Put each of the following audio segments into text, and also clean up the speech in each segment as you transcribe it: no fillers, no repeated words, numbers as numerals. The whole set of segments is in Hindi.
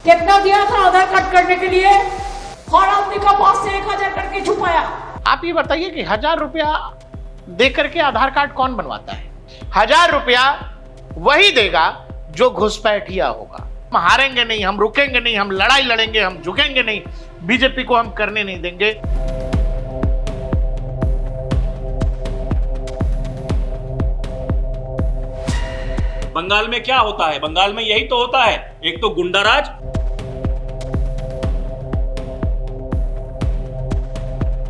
कितना दिया था आधार कार्ड करने के लिए? हर आदमी का पास से 1000 करके छुपाया। आप ये बताइए कि 1000 रुपया दे करके आधार कार्ड कौन बनवाता है? 1000 रुपया वही देगा जो घुसपैठिया होगा। हम हारेंगे नहीं, हम रुकेंगे नहीं, हम लड़ाई लड़ेंगे, हम झुकेंगे नहीं, बीजेपी को हम करने नहीं देंगे। बंगाल में क्या होता है? बंगाल में यही तो होता है, एक तो गुंडाराज,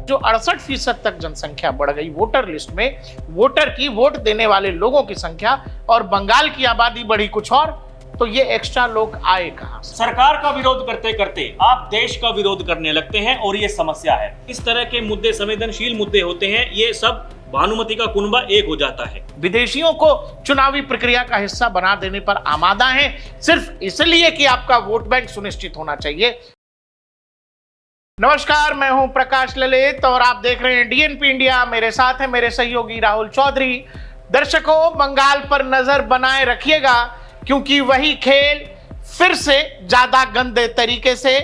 जो 68% तक जनसंख्या बढ़ गई वोटर लिस्ट में, वोटर की वोट देने वाले लोगों की संख्या, और बंगाल की आबादी बढ़ी कुछ और, तो ये एक्स्ट्रा लोग आए कहां से? सरकार का विरोध करते करते आप देश का विरोध करने लगते हैं और ये समस्या है। इस तरह के मुद्दे संवेदनशील मुद्दे होते हैं, ये सब भानुमति का कुनबा एक हो जाता है। विदेशियों को चुनावी प्रक्रिया का हिस्सा बना देने पर आमादा हैं, सिर्फ इसलिए कि आपका वोट बैंक सुनिश्चित होना चाहिए। नमस्कार, मैं हूं प्रकाश ललित और आप देख रहे हैं डीएनपी इंडिया। मेरे साथ है मेरे सहयोगी राहुल चौधरी। दर्शकों, बंगाल पर नजर बनाए रखिएगा, क्योंकि वही खेल फिर से ज्यादा गंदे तरीके से,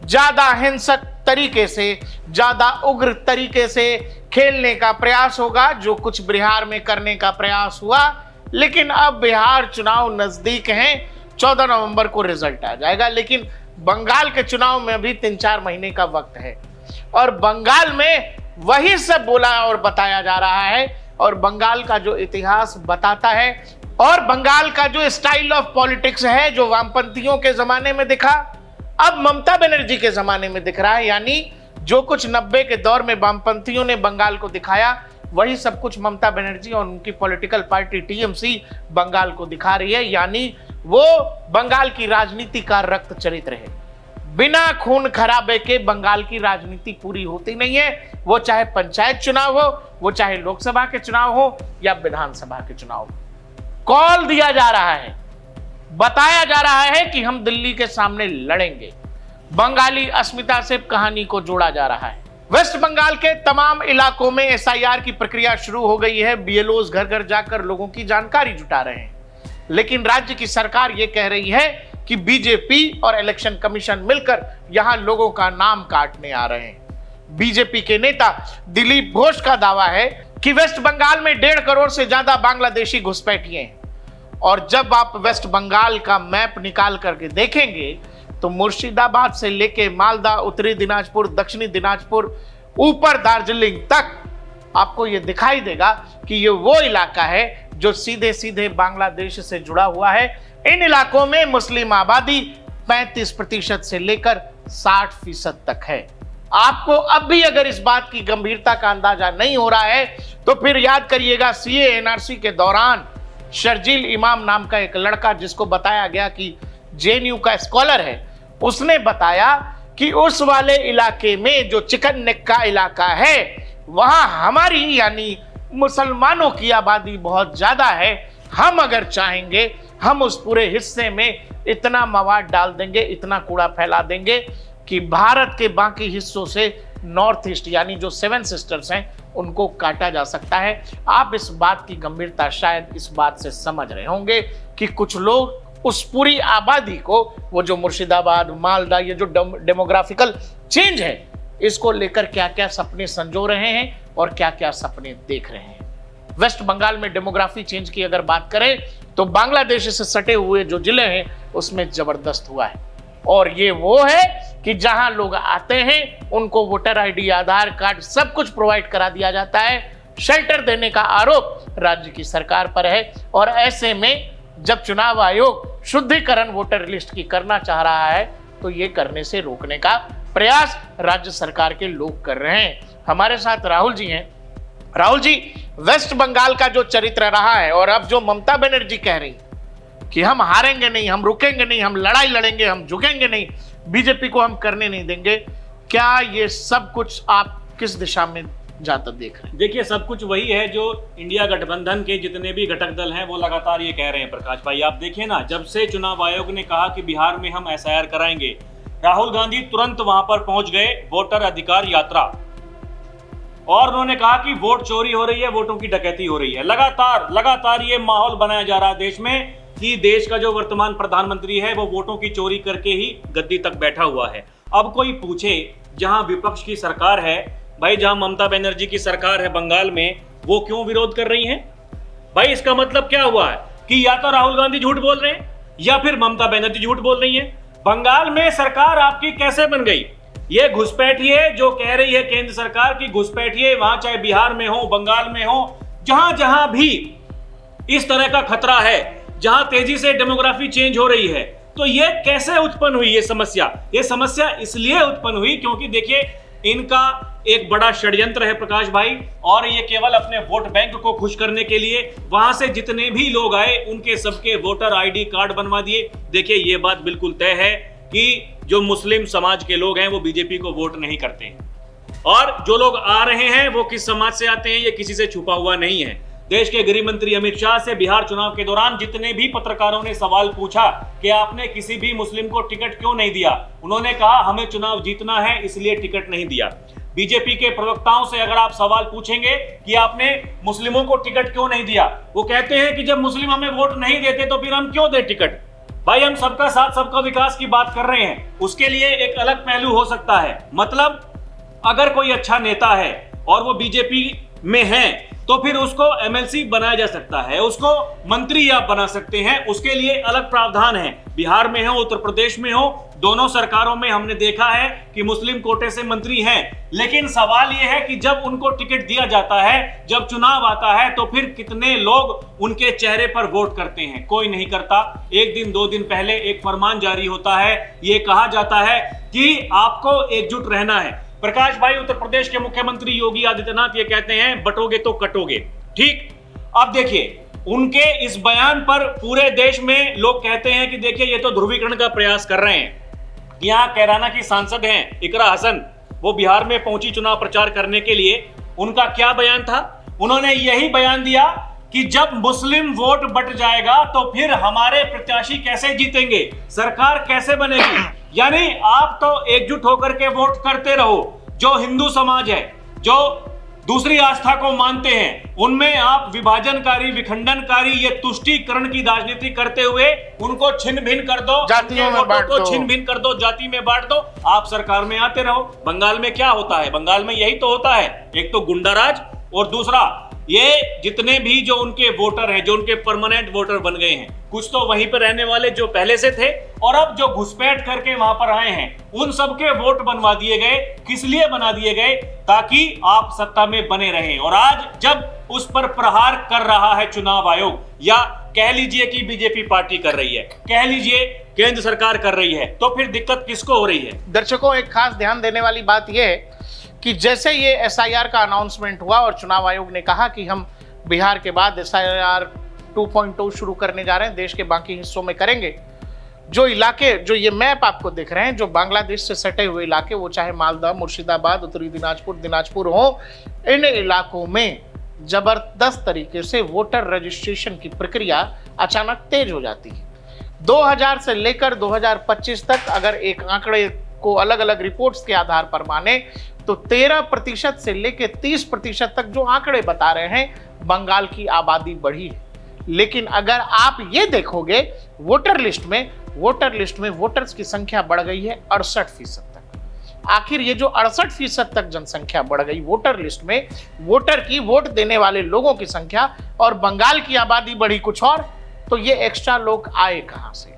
ज्यादा हिंसक तरीके से, ज्यादा उग्र तरीके से खेलने का प्रयास होगा, जो कुछ बिहार में करने का प्रयास हुआ। लेकिन अब बिहार चुनाव नजदीक हैं, 14 नवंबर को रिजल्ट आ जाएगा, लेकिन बंगाल के चुनाव में अभी 3-4 महीने का वक्त है और बंगाल में वही सब बोला और बताया जा रहा है। और बंगाल का जो इतिहास बताता है और बंगाल का जो स्टाइल ऑफ पॉलिटिक्स है, जो वामपंथियों के जमाने में दिखा, अब ममता बनर्जी के जमाने में दिख रहा है। यानी जो कुछ 90 के दौर में वामपंथियों ने बंगाल को दिखाया, वही सब कुछ ममता बनर्जी और उनकी पॉलिटिकल पार्टी टीएमसी बंगाल को दिखा रही है। यानी वो बंगाल की राजनीति का रक्त चरित्र है। बिना खून खराबे के बंगाल की राजनीति पूरी होती नहीं है, वो चाहे पंचायत चुनाव हो, वो चाहे लोकसभा के चुनाव हो या विधानसभा के चुनाव हो। कॉल दिया जा रहा है, बताया जा रहा है कि हम दिल्ली के सामने लड़ेंगे। बंगाली अस्मिता से कहानी को जोड़ा जा रहा है। वेस्ट बंगाल के तमाम इलाकों में एसआईआर की प्रक्रिया शुरू हो गई है। बीएलओज घर घर जाकर लोगों की जानकारी जुटा रहे हैं, लेकिन राज्य की सरकार यह कह रही है कि बीजेपी और इलेक्शन कमीशन मिलकर यहां लोगों का नाम काटने आ रहे हैं। बीजेपी के नेता दिलीप घोष का दावा है कि वेस्ट बंगाल में 1.5 करोड़ से ज्यादा बांग्लादेशी घुसपैठिए हैं। और जब आप वेस्ट बंगाल का मैप निकाल करके देखेंगे तो मुर्शिदाबाद से लेके मालदा, उत्तरी दिनाजपुर, दक्षिणी दिनाजपुर, ऊपर दार्जिलिंग तक आपको यह दिखाई देगा कि ये वो इलाका है जो सीधे सीधे बांग्लादेश से जुड़ा हुआ है। इन इलाकों में मुस्लिम आबादी 35% से लेकर 60% तक है। आपको अब भी अगर इस बात की गंभीरता का अंदाजा नहीं हो रहा है तो फिर याद करिएगा सीए एनआरसी के दौरान शर्जील इमाम नाम का एक लड़का, जिसको बताया गया कि जेएनयू का स्कॉलर है, उसने बताया कि उस वाले इलाके में जो चिकन नेक का इलाका है, वहां हमारी यानी मुसलमानों की आबादी बहुत ज्यादा है। हम अगर चाहेंगे हम उस पूरे हिस्से में इतना मवाद डाल देंगे, इतना कूड़ा फैला देंगे कि भारत के बाकी हिस्सों से नॉर्थ ईस्ट यानी जो 7 सिस्टर्स हैं उनको काटा जा सकता है। आप इस बात की गंभीरता शायद इस बात से समझ रहे होंगे कि कुछ लोग उस पूरी आबादी को, वो जो मुर्शिदाबाद, मालदा, ये जो डेमोग्राफिकल चेंज है, इसको लेकर क्या क्या सपने संजो रहे हैं और क्या क्या सपने देख रहे हैं। वेस्ट बंगाल में डेमोग्राफी चेंज की अगर बात करें तो बांग्लादेश से सटे हुए जो जिले हैं उसमें जबरदस्त हुआ है। और ये वो है कि जहां लोग आते हैं उनको वोटर आईडी, आधार कार्ड, सब कुछ प्रोवाइड करा दिया जाता है। शेल्टर देने का आरोप राज्य की सरकार पर है। और ऐसे में जब चुनाव आयोग शुद्धिकरण वोटर लिस्ट की करना चाह रहा है तो ये करने से रोकने का प्रयास राज्य सरकार के लोग कर रहे हैं। हमारे साथ राहुल जी हैं। राहुल जी, वेस्ट बंगाल का जो चरित्र रहा है और अब जो ममता बनर्जी कह रही कि हम हारेंगे नहीं, हम रुकेंगे नहीं, हम लड़ाई लड़ेंगे, हम झुकेंगे नहीं, बीजेपी को हम करने नहीं देंगे, क्या ये सब कुछ आप किस दिशा में जाता देख रहे हैं? देखिए, सब कुछ वही है जो इंडिया गठबंधन के जितने भी घटक दल हैं वो लगातार ये कह रहे हैं। प्रकाश भाई, आप देखिए ना, जब से चुनाव आयोग ने कहा कि बिहार में हम एसआईआर कराएंगे, राहुल गांधी तुरंत वहां पर पहुंच गए, वोटर अधिकार यात्रा, और उन्होंने कहा कि वोट चोरी हो रही है, वोटों की डकैती हो रही है। लगातार ये माहौल बनाया जा रहा है देश में कि देश का जो वर्तमान प्रधानमंत्री है वो वोटों की चोरी करके ही गद्दी तक बैठा हुआ है। अब कोई पूछे, जहां विपक्ष की सरकार है भाई, जहां ममता बनर्जी की सरकार है बंगाल में, वो क्यों विरोध कर रही है भाई? इसका मतलब क्या हुआ है कि या तो राहुल गांधी झूठ बोल रहे हैं या फिर ममता बनर्जी झूठ बोल रही है। बंगाल में सरकार आपकी कैसे बन गई? ये घुसपैठिए जो कह रही है केंद्र सरकार की घुसपैठिए, वहां चाहे बिहार में हो, बंगाल में हो, जहां जहां भी इस तरह का खतरा है, जहां तेजी से डेमोग्राफी चेंज हो रही है, तो ये कैसे उत्पन्न हुई ये समस्या? ये समस्या इसलिए उत्पन्न हुई क्योंकि देखिए, इनका एक बड़ा षड्यंत्र है प्रकाश भाई, और ये केवल अपने वोट बैंक को खुश करने के लिए वहां से जितने भी लोग आए उनके सबके वोटर आईडी कार्ड बनवा दिए। देखिए, ये बात बिल्कुल तय है कि जो मुस्लिम समाज के लोग हैं वो बीजेपी को वोट नहीं करते हैं, और जो लोग आ रहे हैं वो किस समाज से आते हैं ये किसी से छुपा हुआ नहीं है। देश के गृह मंत्री अमित शाह से बिहार चुनाव के दौरान जितने भी पत्रकारों ने सवाल पूछा कि आपने किसी भी मुस्लिम को टिकट क्यों नहीं दिया, उन्होंने कहा हमें चुनाव जीतना है इसलिए टिकट नहीं दिया। बीजेपी के प्रवक्ताओं से अगर आप सवाल पूछेंगे कि आपने मुस्लिमों को टिकट क्यों नहीं दिया, वो कहते हैं कि जब मुस्लिम हमें वोट नहीं देते तो फिर हम क्यों दें टिकट। भाई, हम सबका साथ सबका विकास की बात कर रहे हैं, उसके लिए एक अलग पहलू हो सकता है। मतलब अगर कोई अच्छा नेता है और वो बीजेपी में है तो फिर उसको एमएलसी बनाया जा सकता है, उसको मंत्री आप बना सकते हैं, उसके लिए अलग प्रावधान है। बिहार में हो, उत्तर प्रदेश में हो, दोनों सरकारों में हमने देखा है कि मुस्लिम कोटे से मंत्री हैं। लेकिन सवाल यह है कि जब उनको टिकट दिया जाता है, जब चुनाव आता है, तो फिर कितने लोग उनके चेहरे पर वोट करते हैं? कोई नहीं करता। एक दिन 2 दिन पहले एक फरमान जारी होता है, ये कहा जाता है कि आपको एकजुट रहना है। प्रकाश भाई, उत्तर प्रदेश के मुख्यमंत्री योगी आदित्यनाथ ये कहते हैं बटोगे तो कटोगे। ठीक, अब देखिए, उनके इस बयान पर पूरे देश में लोग कहते हैं कि देखिए ये तो ध्रुवीकरण का प्रयास कर रहे हैं। यहाँ कैराना की सांसद हैं इकरा हसन, वो बिहार में पहुंची चुनाव प्रचार करने के लिए। उनका क्या बयान था? उन्होंने यही बयान दिया कि जब मुस्लिम वोट बट जाएगा तो फिर हमारे प्रत्याशी कैसे जीतेंगे, सरकार कैसे बनेगी। यानी आप तो एकजुट होकर के वोट करते रहो। जो हिंदू समाज है, जो दूसरी आस्था को मानते हैं, उनमें आप विभाजनकारी, विखंडनकारी, ये तुष्टीकरण की राजनीति करते हुए उनको छिन्न भिन्न कर दो, जातियों में बांट दो, छिन्न भिन्न कर दो, जाति में बांट दो, आप सरकार में आते रहो। बंगाल में क्या होता है? बंगाल में यही तो होता है, एक तो गुंडाराज और दूसरा ये जितने भी जो उनके वोटर हैं, जो उनके परमानेंट वोटर बन गए हैं, कुछ तो वहीं पर रहने वाले जो पहले से थे, और अब जो घुसपैठ करके वहां पर आए हैं, उन सबके वोट बनवा दिए गए। किस लिए बना दिए गए? ताकि आप सत्ता में बने रहें। और आज जब उस पर प्रहार कर रहा है चुनाव आयोग, या कह लीजिए कि बीजेपी पार्टी कर रही है, कह लीजिए केंद्र सरकार कर रही है, तो फिर दिक्कत किसको हो रही है? दर्शकों, एक खास ध्यान देने वाली बात यह है कि जैसे ये एसआईआर का अनाउंसमेंट हुआ और चुनाव आयोग ने कहा कि हम बिहार के बाद एसआईआर 2.2 शुरू करने जा रहे हैं, देश के बाकी हिस्सों में करेंगे। जो इलाके, जो ये मैप आपको दिख रहे हैं, जो बांग्लादेश से सटे हुए इलाके, वो चाहे मालदा, मुर्शिदाबाद, उत्तरी दिनाजपुर हो, इन इलाकों में जबरदस्त तरीके से वोटर रजिस्ट्रेशन की प्रक्रिया अचानक तेज हो जाती है। 2000 से लेकर 2025 तक अगर एक आंकड़े को अलग अलग रिपोर्ट्स के आधार पर माने तो 13% से लेकर 30% तक जो आंकड़े बता रहे हैं, बंगाल की आबादी बढ़ी है। लेकिन अगर आप ये देखोगे वोटर लिस्ट में वोटर्स की संख्या बढ़ गई है 68% तक। आखिर ये जो 68% तक जनसंख्या बढ़ गई वोटर लिस्ट में, वोटर की, वोट देने वाले लोगों की संख्या, और बंगाल की आबादी बढ़ी कुछ और, तो ये एक्स्ट्रा लोग आए कहां से?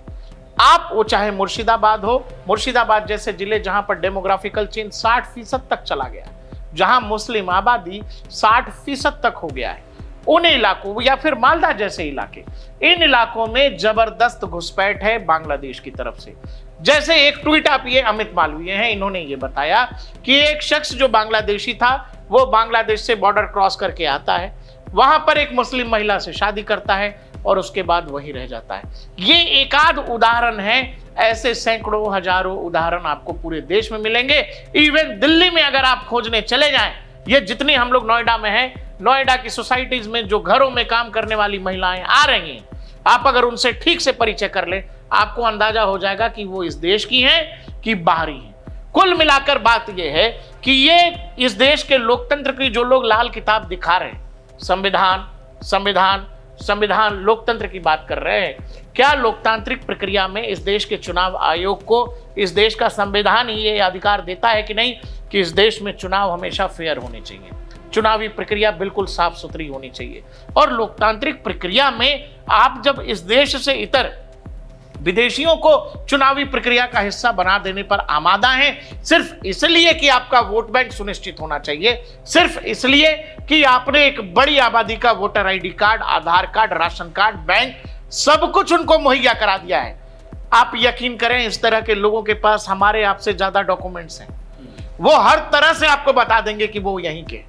आप वो चाहे मुर्शिदाबाद हो, मुर्शिदाबाद जैसे जिले जहां पर डेमोग्राफिकल चेंज 60% तक चला गया, जहां मुस्लिम आबादी 60% तक हो गया है, उन इलाकों, या फिर मालदा जैसे इलाके, इन इलाकों में जबरदस्त घुसपैठ है बांग्लादेश की तरफ से। जैसे एक ट्वीट आप ये अमित मालवीय हैं, इन्होंने ये बताया कि एक शख्स जो बांग्लादेशी था वो बांग्लादेश से बॉर्डर क्रॉस करके आता है, वहां पर एक मुस्लिम महिला से शादी करता है और उसके बाद वहीं रह जाता है। ये एकाध उदाहरण है, ऐसे सैकड़ों हजारों उदाहरण आपको पूरे देश में मिलेंगे। इवन दिल्ली में अगर आप खोजने चले जाएं, ये जितनी हम लोग नोएडा में हैं, नोएडा की सोसाइटीज में जो घरों में काम करने वाली महिलाएं आ रही हैं, आप अगर उनसे ठीक से परिचय कर ले, आपको अंदाजा हो जाएगा कि वो इस देश की हैं कि बाहरी हैं। कुल मिलाकर बात यह है कि ये इस देश के लोकतंत्र की जो लोग लाल किताब दिखा रहे हैं, संविधान संविधान संविधान लोकतंत्र की बात कर रहे हैं, क्या लोकतांत्रिक प्रक्रिया में इस देश के चुनाव आयोग को इस देश का संविधान ही ये अधिकार देता है कि नहीं कि इस देश में चुनाव हमेशा फेयर होने चाहिए, चुनावी प्रक्रिया बिल्कुल साफ सुथरी होनी चाहिए। और लोकतांत्रिक प्रक्रिया में आप जब इस देश से इतर विदेशियों को चुनावी प्रक्रिया का हिस्सा बना देने पर आमादा हैं, सिर्फ इसलिए कि आपका वोट बैंक सुनिश्चित होना चाहिए, सिर्फ इसलिए कि आपने एक बड़ी आबादी का वोटर आईडी कार्ड, आधार कार्ड, राशन कार्ड, बैंक सब कुछ उनको मुहैया करा दिया है। आप यकीन करें, इस तरह के लोगों के पास हमारे आपसे ज्यादा डॉक्यूमेंट्स हैं। वो हर तरह से आपको बता देंगे कि वो यहीं के,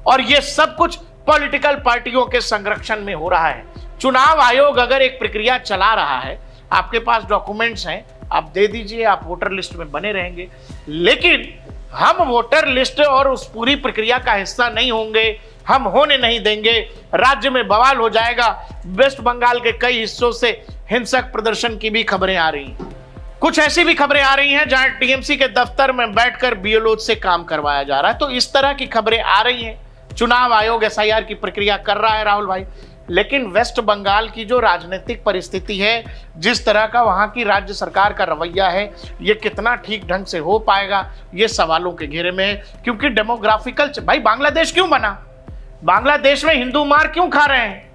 और ये सब कुछ पॉलिटिकल पार्टियों के संरक्षण में हो रहा है। चुनाव आयोग अगर एक प्रक्रिया चला रहा है, आपके पास डॉक्यूमेंट्स हैं, आप दे दीजिए, आप वोटर लिस्ट में बने रहेंगे। लेकिन हम वोटर लिस्ट और उस पूरी प्रक्रिया का हिस्सा नहीं होंगे, हम होने नहीं देंगे, राज्य में बवाल हो जाएगा। वेस्ट बंगाल के कई हिस्सों से हिंसक प्रदर्शन की भी खबरें आ रही हैं। कुछ ऐसी भी खबरें आ रही हैं जहां टीएमसी के दफ्तर में बैठकर बीएलओ से काम करवाया जा रहा है। तो इस तरह की खबरें आ रही हैं। चुनाव आयोग एसआईआर की प्रक्रिया कर रहा है राहुल भाई, लेकिन वेस्ट बंगाल की जो राजनीतिक परिस्थिति है, जिस तरह का वहां की राज्य सरकार का रवैया है, ये कितना ठीक ढंग से हो पाएगा, ये सवालों के घेरे में है। क्योंकि डेमोग्राफिकल भाई बांग्लादेश क्यों बना, बांग्लादेश में हिंदू मार क्यों खा रहे हैं?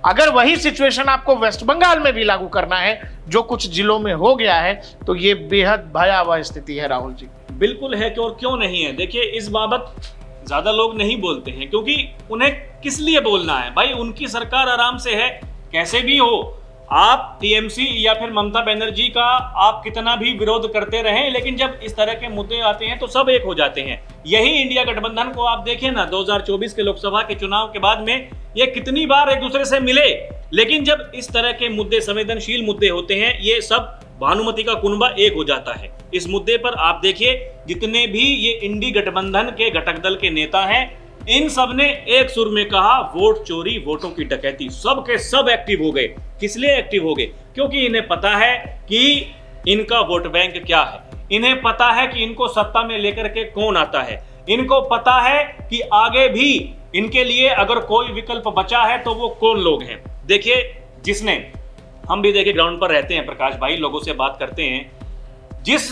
अगर वही सिचुएशन आपको वेस्ट बंगाल में भी लागू करना है, जो कुछ जिलों में हो गया है, तो ये बेहद भयावह स्थिति है राहुल जी। बिल्कुल है कि और क्यों नहीं है। देखिए, इस बाबत ज्यादा लोग नहीं बोलते हैं क्योंकि उन्हें किस लिए बोलना है भाई, उनकी सरकार आराम से है। कैसे भी हो, आप टीएमसी या फिर ममता बनर्जी का आप कितना भी विरोध करते रहें, लेकिन जब इस तरह के मुद्दे आते हैं तो सब एक हो जाते हैं। यही इंडिया गठबंधन को आप देखें ना, 2024 के लोकसभा के चुनाव के बाद में ये कितनी बार एक दूसरे से मिले, लेकिन जब इस तरह के मुद्दे, संवेदनशील मुद्दे होते हैं, ये सब भानुमति का कुनबा एक हो जाता है। इस मुद्दे पर आप देखिए, जितने भी ये इंडी गठबंधन के घटक दल के नेता हैं, इन सब ने एक सुर में कहा वोट चोरी, वोटों की डकैती। सब के सब एक्टिव हो गए। किस लिए एक्टिव हो गए? क्योंकि इन्हें पता है कि इनका वोट बैंक क्या है, इन्हें पता है कि इनको सत्ता में लेकर के कौन आता है, इनको पता है कि आगे भी इनके लिए अगर कोई विकल्प बचा है तो वो कौन लोग हैं। देखिए, जिसने, हम भी देखिए ग्राउंड पर रहते हैं प्रकाश भाई, लोगों से बात करते हैं, जिस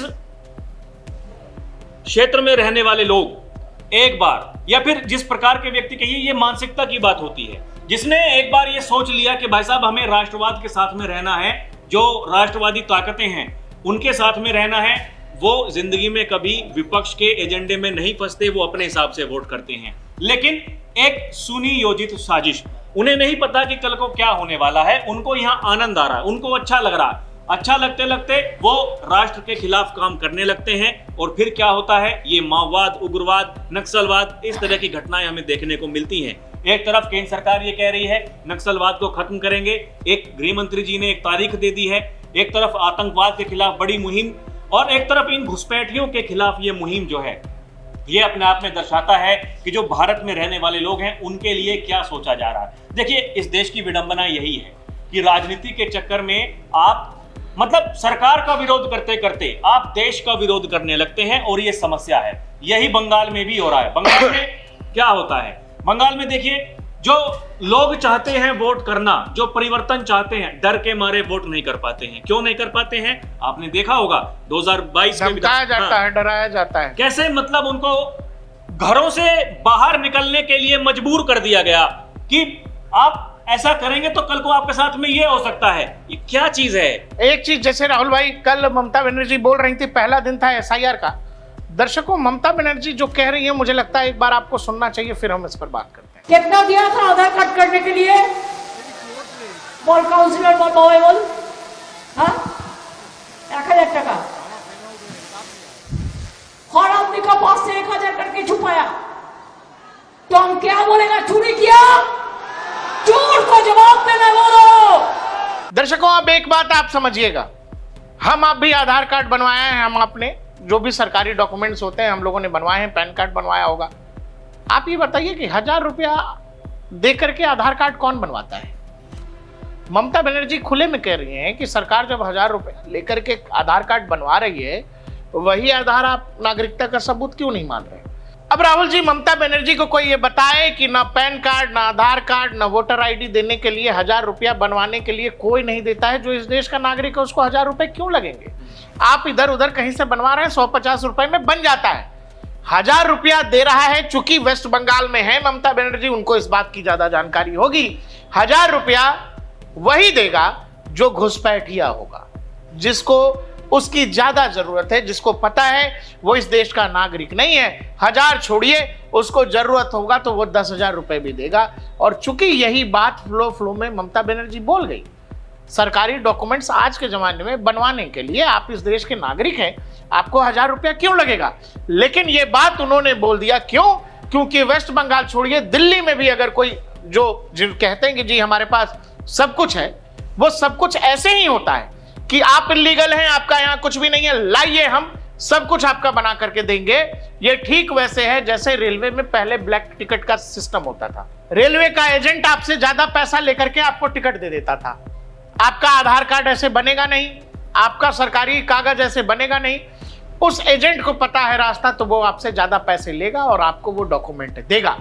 क्षेत्र में रहने वाले लोग एक बार, या फिर जिस प्रकार के व्यक्ति कहिए, ये मानसिकता की बात होती है, जिसने एक बार ये सोच लिया कि भाई साहब हमें राष्ट्रवाद के साथ में रहना है, जो राष्ट्रवादी ताकतें हैं उनके साथ में रहना है, वो जिंदगी में कभी विपक्ष के एजेंडे में नहीं फंसते, वो अपने हिसाब से वोट करते हैं। लेकिन एक सुनियोजित साजिश, उन्हें नहीं पता कि कल को क्या होने वाला है, उनको यहाँ आनंद आ रहा है, उनको अच्छा लग रहा है, अच्छा लगते लगते वो राष्ट्र के खिलाफ काम करने लगते हैं। और फिर क्या होता है, ये माओवाद, उग्रवाद, नक्सलवाद, इस तरह की घटनाएं हमें देखने को मिलती हैं। एक तरफ केंद्र सरकार ये कह रही है नक्सलवाद को खत्म करेंगे, एक गृह मंत्री जी ने एक तारीख दे दी है, एक तरफ आतंकवाद के खिलाफ बड़ी मुहिम, और एक तरफ इन घुसपैठियों के खिलाफ ये मुहिम जो है, ये अपने आप में दर्शाता है कि जो भारत में रहने वाले लोग हैं उनके लिए क्या सोचा जा रहा है। देखिए, इस देश की विडंबना यही है कि राजनीति के चक्कर में आप मतलब सरकार का विरोध करते करते आप देश का विरोध करने लगते हैं, और ये समस्या है। यही बंगाल में भी हो रहा है। बंगाल में क्या होता है, बंगाल में देखिए, जो लोग चाहते हैं वोट करना, जो परिवर्तन चाहते हैं, डर के मारे वोट नहीं कर पाते हैं। क्यों नहीं कर पाते हैं? आपने देखा होगा 2022 में धमकाया जाता है, डराया जाता है। कैसे, मतलब उनको घरों से बाहर निकलने के लिए मजबूर कर दिया गया कि आप ऐसा करेंगे तो कल को आपके साथ में ये हो सकता है। ये क्या चीज है? एक चीज, जैसे राहुल भाई कल ममता बनर्जी बोल रही थी, पहला दिन था एसआईआर का। दर्शकों, ममता बनर्जी जो कह रही है, मुझे लगता है एक बार आपको सुनना चाहिए, फिर हम इस पर बात करते हैं। कितना दिया था आधार कार्ड करने के लिए? बोल काउंसिलर, बोल बाबा, बोल। हाँ, 1000 टाका। हर आदमी का पास से 1000 करके छुपाया, तो हम क्या बोलेगा? चोरी किया, चोर को जवाब देना। बोलो दर्शकों, अब एक बात आप समझिएगा, हम आप भी आधार कार्ड बनवाए हैं, हम अपने जो भी सरकारी डॉक्यूमेंट्स होते हैं हम लोगों ने बनवाए हैं, पैन कार्ड बनवाया होगा। आप ये बताइए कि 1000 रुपया दे करके आधार कार्ड कौन बनवाता है? ममता बनर्जी खुले में कह रही हैं कि सरकार जब 1000 रुपया लेकर के आधार कार्ड बनवा रही है, वही आधार आप नागरिकता का सबूत क्यों नहीं मान रहे? अब राहुल जी, ममता बनर्जी को कोई ये बताए कि ना पैन कार्ड, ना आधार कार्ड, ना वोटर आईडी देने के लिए 1000 रुपया बनवाने के लिए कोई नहीं देता है। जो इस देश का नागरिक है उसको 1000 रुपए क्यों लगेंगे? आप इधर उधर कहीं से बनवा रहे हैं, 150 रुपए में बन जाता है। 1000 रुपया दे रहा है, चूंकि वेस्ट बंगाल में है ममता बनर्जी, उनको इस बात की ज्यादा जानकारी होगी। 1000 रुपया वही देगा जो घुसपैठिया होगा, जिसको उसकी ज्यादा जरूरत है, जिसको पता है वो इस देश का नागरिक नहीं है। 1000 छोड़िए, उसको जरूरत होगा तो वो 10,000 रुपए भी देगा। और चूंकि यही बात फ्लो में ममता बनर्जी बोल गई, सरकारी डॉक्यूमेंट्स आज के जमाने में बनवाने के लिए आप इस देश के नागरिक हैं, आपको 1000 रुपया क्यों लगेगा? लेकिन ये बात उन्होंने बोल दिया, क्यों? क्योंकि वेस्ट बंगाल छोड़िए, दिल्ली में भी अगर कोई जो कहते हैं कि जी हमारे पास सब कुछ है, वो सब कुछ ऐसे ही होता है कि आप इलीगल हैं, आपका यहां कुछ भी नहीं है, लाइए हम सब कुछ आपका बना करके देंगे। ये ठीक वैसे है जैसे रेलवे में पहले ब्लैक टिकट का सिस्टम होता था। रेलवे का एजेंट आपसे ज्यादा पैसा लेकर के आपको टिकट दे देता था। आपका आधार कार्ड ऐसे बनेगा नहीं, आपका सरकारी कागज ऐसे बनेगा नहीं। उस एजेंट को पता है रास्ता, तो वो आपसे ज्यादा पैसे लेगा और आपको वो डॉक्यूमेंट देगा।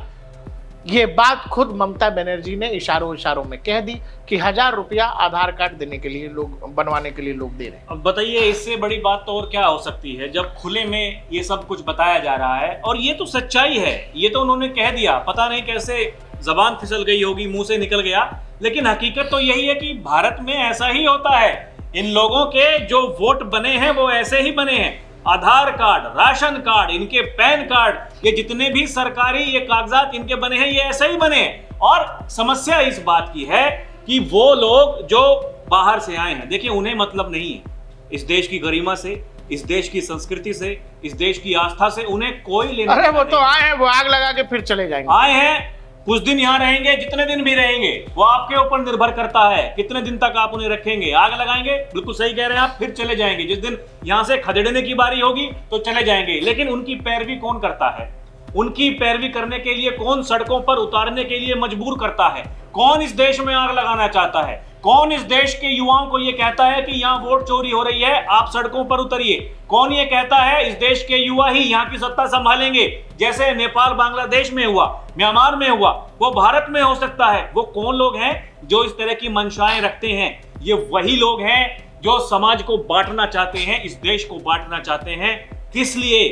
ये बात खुद ममता बनर्जी ने इशारों में कह दी कि 1000 रुपया आधार कार्ड देने के लिए लोग, बनवाने के लिए लोग दे रहे हैं। अब बताइए, इससे बड़ी बात तो और क्या हो सकती है, जब खुले में ये सब कुछ बताया जा रहा है। और ये तो सच्चाई है, ये तो उन्होंने कह दिया, पता नहीं कैसे जबान फिसल गई होगी, मुंह से निकल गया, लेकिन हकीकत तो यही है कि भारत में ऐसा ही होता है। इन लोगों के जो वोट बने हैं वो ऐसे ही बने हैं। आधार कार्ड, राशन कार्ड, इनके पैन कार्ड, ये जितने भी सरकारी ये कागजात इनके बने हैं, ये ऐसे ही बने हैं। और समस्या इस बात की है कि वो लोग जो बाहर से आए हैं, देखिए उन्हें मतलब नहीं है इस देश की गरिमा से, इस देश की संस्कृति से, इस देश की आस्था से, उन्हें कोई लेना। अरे वो तो आए हैं, वो आग लगा के फिर चले जाएंगे। आए हैं, कुछ दिन यहाँ रहेंगे, जितने दिन भी रहेंगे वो आपके ऊपर निर्भर करता है कितने दिन तक आप उन्हें रखेंगे। आग लगाएंगे, बिल्कुल सही कह रहे हैं आप, फिर चले जाएंगे। जिस दिन यहाँ से खदेड़ने की बारी होगी तो चले जाएंगे। लेकिन उनकी पैरवी कौन करता है? उनकी पैरवी करने के लिए कौन सड़कों पर उतारने के लिए मजबूर करता है? कौन इस देश में आग लगाना चाहता है? कौन इस देश के युवाओं को यह कहता है कि यहाँ वोट चोरी हो रही है, आप सड़कों पर उतरिए? कौन ये कहता है इस देश के युवा ही यहाँ की सत्ता संभालेंगे, जैसे नेपाल बांग्लादेश में हुआ, म्यांमार में हुआ, वो भारत में हो सकता है? वो कौन लोग हैं जो इस तरह की मंशाएं रखते हैं? ये वही लोग हैं जो समाज को बांटना चाहते हैं, इस देश को बांटना चाहते हैं। किस लिए?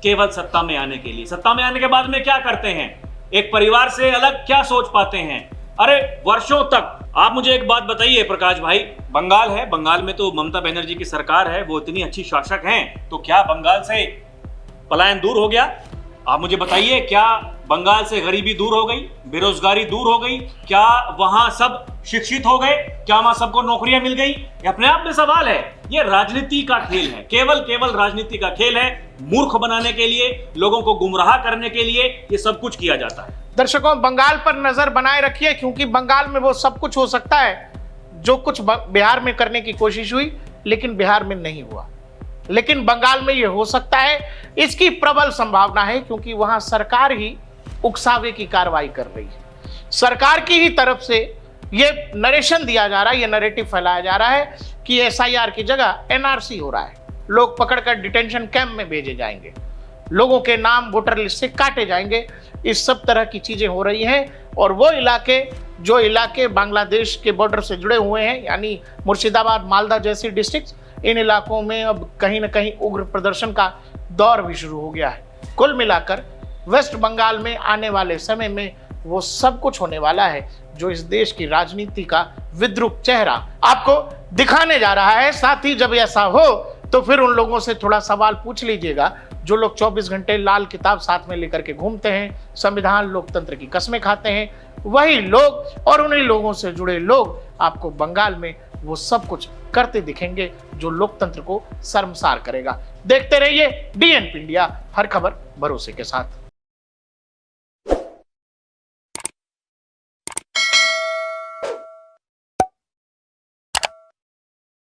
केवल सत्ता में आने के लिए। सत्ता में आने के बाद में क्या करते हैं? एक परिवार से अलग क्या सोच पाते हैं? अरे वर्षों तक। आप मुझे एक बात बताइए प्रकाश भाई, बंगाल है, बंगाल में तो ममता बनर्जी की सरकार है, वो इतनी अच्छी शासक हैं, तो क्या बंगाल से पलायन दूर हो गया? आप मुझे बताइए, क्या बंगाल से गरीबी दूर हो गई, बेरोजगारी दूर हो गई? क्या वहां सब शिक्षित हो गए? क्या वहां सबको नौकरियां मिल गई? ये अपने आप में सवाल है। ये राजनीति का खेल है, केवल राजनीति का खेल है। मूर्ख बनाने के लिए, लोगों को गुमराह करने के लिए ये सब कुछ किया जाता है। दर्शकों, बंगाल पर नजर बनाए रखिए, क्योंकि बंगाल में वो सब कुछ हो सकता है जो कुछ बिहार में करने की कोशिश हुई, लेकिन बिहार में नहीं हुआ। लेकिन बंगाल में ये हो सकता है, इसकी प्रबल संभावना है, क्योंकि वहां सरकार ही उकसावे की कार्रवाई कर रही है। सरकार की ही तरफ से ये नरेशन दिया जा रहा है, ये नैरेटिव फैलाया जा रहा है कि एसआईआर की जगह एनआरसी हो रहा है। लोग पकड़कर डिटेंशन कैंप में भेजे जाएंगे, लोगों के नाम वोटर लिस्ट से काटे जाएंगे। इस सब तरह की चीजें हो रही हैं। और वो जो इलाके बांग्लादेश के बॉर्डर से जुड़े हुए हैं, यानी मुर्शिदाबाद, मालदा जैसी डिस्ट्रिक्ट्स, इन इलाकों में अब कहीं ना कहीं उग्र प्रदर्शन का दौर भी शुरू हो गया है। कुल मिलाकर वेस्ट बंगाल में आने वाले समय में वो सब कुछ होने वाला है जो इस देश की राजनीति का विद्रूप चेहरा आपको दिखाने जा रहा है। साथ ही जब ऐसा हो तो फिर उन लोगों से थोड़ा सवाल पूछ लीजिएगा जो लोग 24 घंटे लाल किताब साथ में लेकर के घूमते हैं, संविधान लोकतंत्र की कसमें खाते हैं। वही लोग और उन्हीं लोगों से जुड़े लोग आपको बंगाल में वो सब कुछ करते दिखेंगे जो लोकतंत्र को शर्मसार करेगा। देखते रहिए DNP इंडिया, हर खबर भरोसे के साथ।